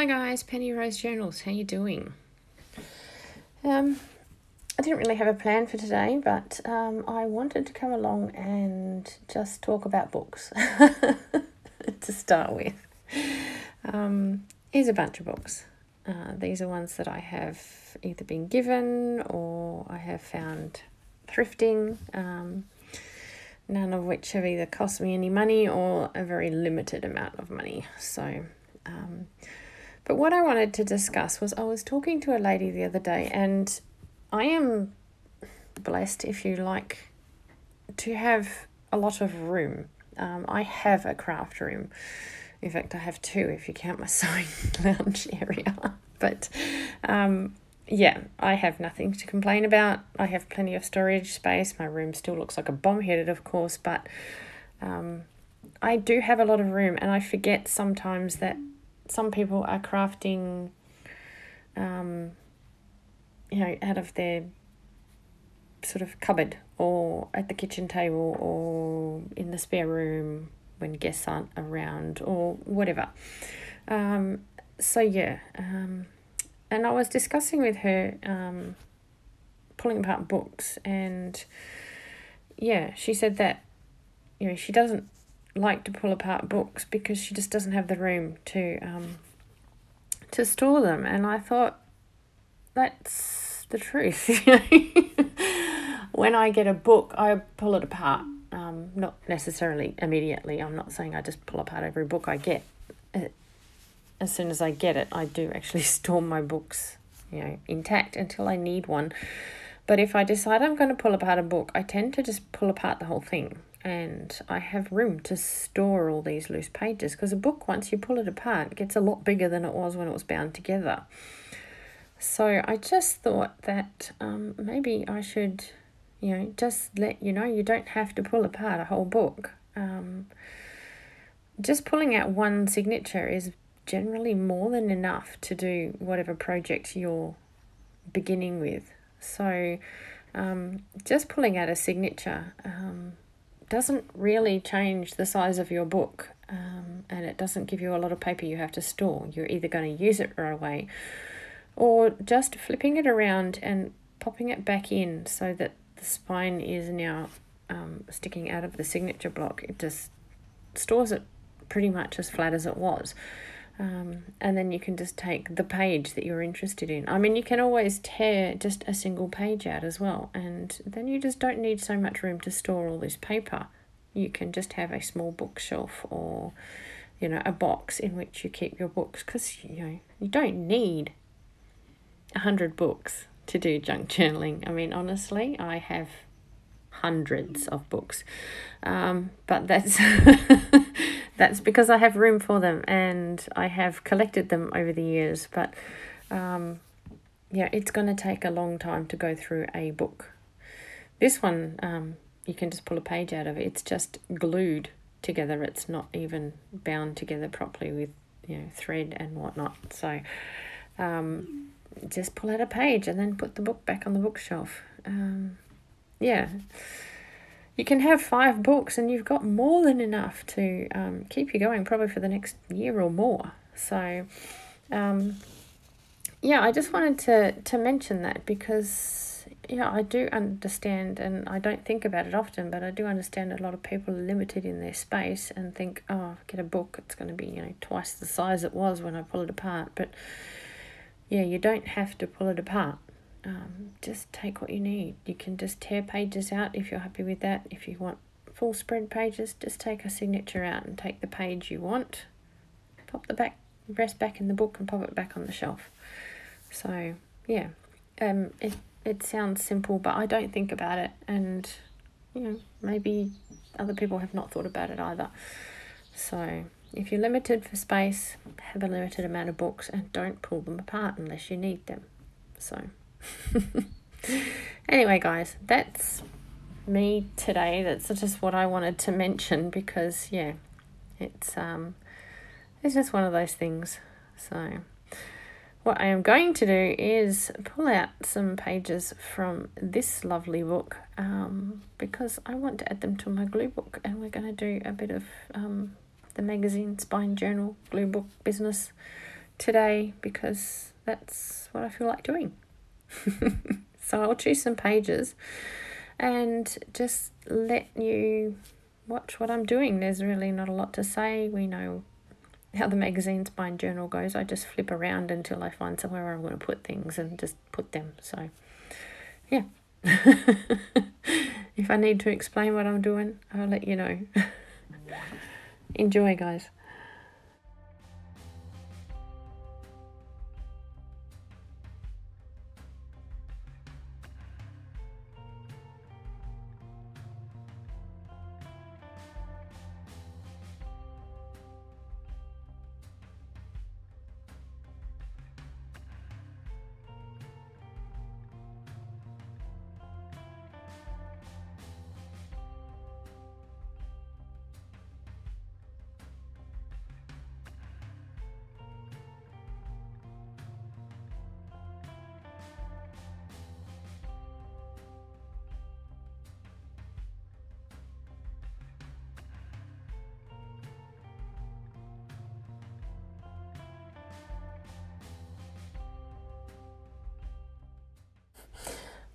Hi guys, Penny Rose Journals. How you doing? I didn't really have a plan for today, but I wanted to come along and just talk about books to start with. Here's a bunch of books. These are ones that I have either been given or I have found thrifting, none of which have either cost me any money or a very limited amount of money. So, but what I wanted to discuss was I was talking to a lady the other day, and I am blessed, if you like, to have a lot of room. I have a craft room. In fact, I have two if you count my sewing lounge area. But yeah, I have nothing to complain about. I have plenty of storage space. My room still looks like a bomb-headed, of course, but I do have a lot of room, and I forget sometimes that some people are crafting, out of their sort of cupboard or at the kitchen table or in the spare room when guests aren't around or whatever. And I was discussing with her pulling apart books, and yeah, she said that, she doesn't like to pull apart books because she just doesn't have the room to store them. And I thought, that's the truth. When I get a book, I pull it apart. Not necessarily immediately. I'm not saying I just pull apart every book I get. As soon as I get it, I do actually store my books, intact until I need one. But if I decide I'm going to pull apart a book, I tend to just pull apart the whole thing. And I have room to store all these loose pages, because a book, once you pull it apart, gets a lot bigger than it was when it was bound together. So I just thought that maybe I should, just let you know you don't have to pull apart a whole book. Just pulling out one signature is generally more than enough to do whatever project you're beginning with. So just pulling out a signature doesn't really change the size of your book, and it doesn't give you a lot of paper you have to store. You're either going to use it right away, or just flipping it around and popping it back in so that the spine is now sticking out of the signature block. It just stores it pretty much as flat as it was. And then you can just take the page that you're interested in. I mean, you can always tear just a single page out as well, and then you just don't need so much room to store all this paper. You can just have a small bookshelf or, a box in which you keep your books, because, you don't need 100 books to do junk journaling. I mean, honestly, I have hundreds of books, but that's that's because I have room for them and I have collected them over the years. But it's going to take a long time to go through a book. This one, you can just pull a page out of it. It's just glued together. It's not even bound together properly with thread and whatnot. So just pull out a page and then put the book back on the bookshelf. You can have 5 books and you've got more than enough to keep you going probably for the next year or more. So, I just wanted to mention that because, I do understand, and I don't think about it often, but I do understand a lot of people are limited in their space and think, get a book, it's going to be, twice the size it was when I pull it apart. But, you don't have to pull it apart. Just take what you need. You can just tear pages out if you're happy with that. If you want full spread pages, just take a signature out and take the page you want, pop the rest back in the book and pop it back on the shelf. So it sounds simple, but I don't think about it, and maybe other people have not thought about it either. So if you're limited for space, have a limited amount of books and don't pull them apart unless you need them. So anyway, guys, that's me today. That's just what I wanted to mention because it's just one of those things. So what I am going to do is pull out some pages from this lovely book because I want to add them to my glue book, and we're going to do a bit of the magazine spine journal glue book business today because that's what I feel like doing. So I'll choose some pages and just let you watch what I'm doing. There's really not a lot to say. We know how the magazine spine journal goes. I just flip around until I find somewhere where I'm going to put things and just put them. So, yeah. If I need to explain what I'm doing, I'll let you know. Enjoy, guys.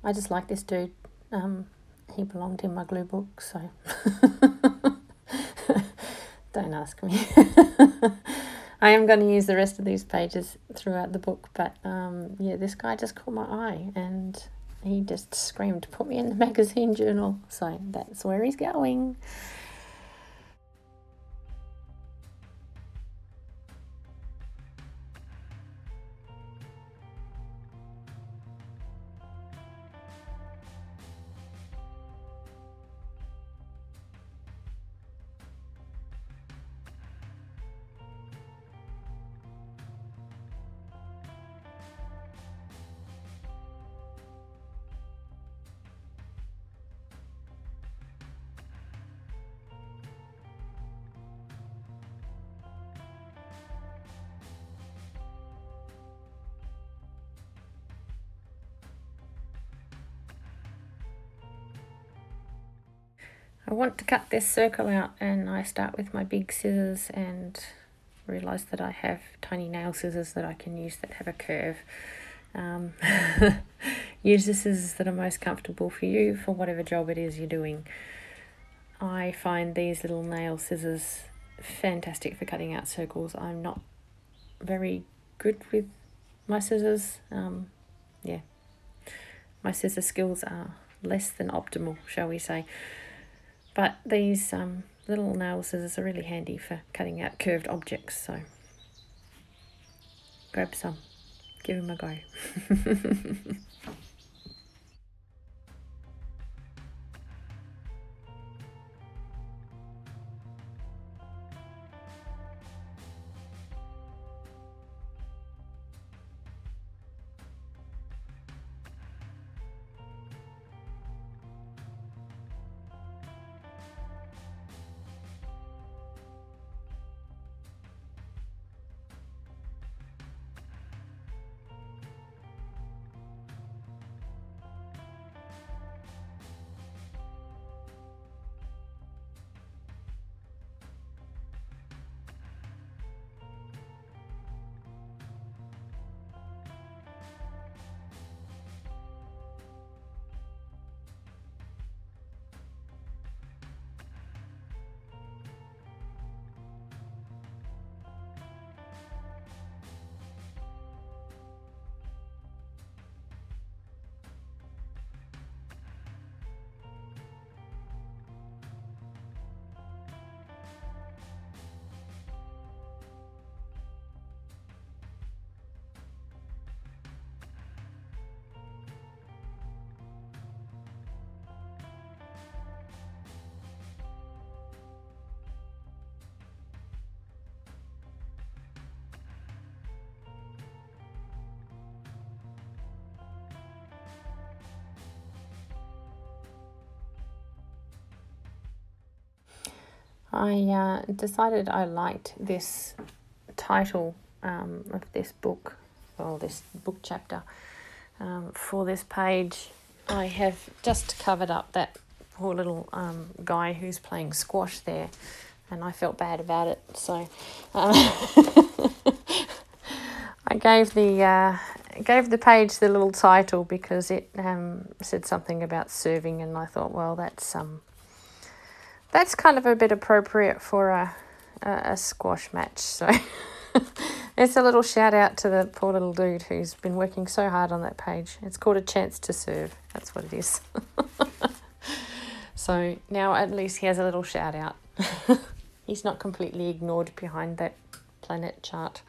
I just like this dude. He belonged in my glue book, so don't ask me. I am going to use the rest of these pages throughout the book, but yeah, this guy just caught my eye and he just screamed, put me in the magazine journal. So that's where he's going. I want to cut this circle out, and I start with my big scissors and realise that I have tiny nail scissors that I can use that have a curve. Use the scissors that are most comfortable for you for whatever job it is you're doing. I find these little nail scissors fantastic for cutting out circles. I'm not very good with my scissors. Yeah, my scissor skills are less than optimal, shall we say. But these little nail scissors are really handy for cutting out curved objects, so grab some, give them a go. I decided I liked this title of this book, well, this book chapter. For this page, I have just covered up that poor little guy who's playing squash there, and I felt bad about it. So I gave the page the little title because it said something about serving, and I thought, well, that's kind of a bit appropriate for a squash match. So it's a little shout out to the poor little dude who's been working so hard on that page. It's called A Chance to Serve. That's what it is. So now at least he has a little shout out. He's not completely ignored behind that planet chart.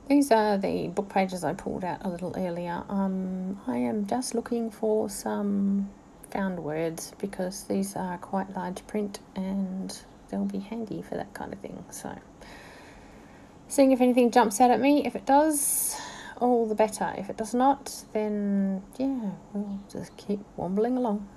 These are the book pages I pulled out a little earlier. I am just looking for some found words because these are quite large print and they'll be handy for that kind of thing. So, seeing if anything jumps out at me. If it does, all the better. If it does not, then yeah, we'll just keep wombling along.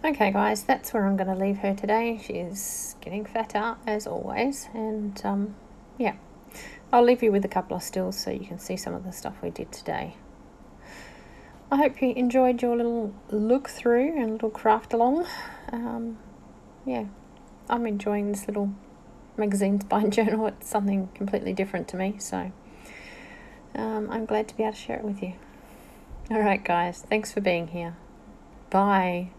Okay guys, that's where I'm going to leave her today. She's getting fatter as always, and yeah, I'll leave you with a couple of stills so you can see some of the stuff we did today. I hope you enjoyed your little look through and little craft along. Yeah, I'm enjoying this little magazine spine journal. It's something completely different to me, so I'm glad to be able to share it with you. Alright guys, thanks for being here. Bye.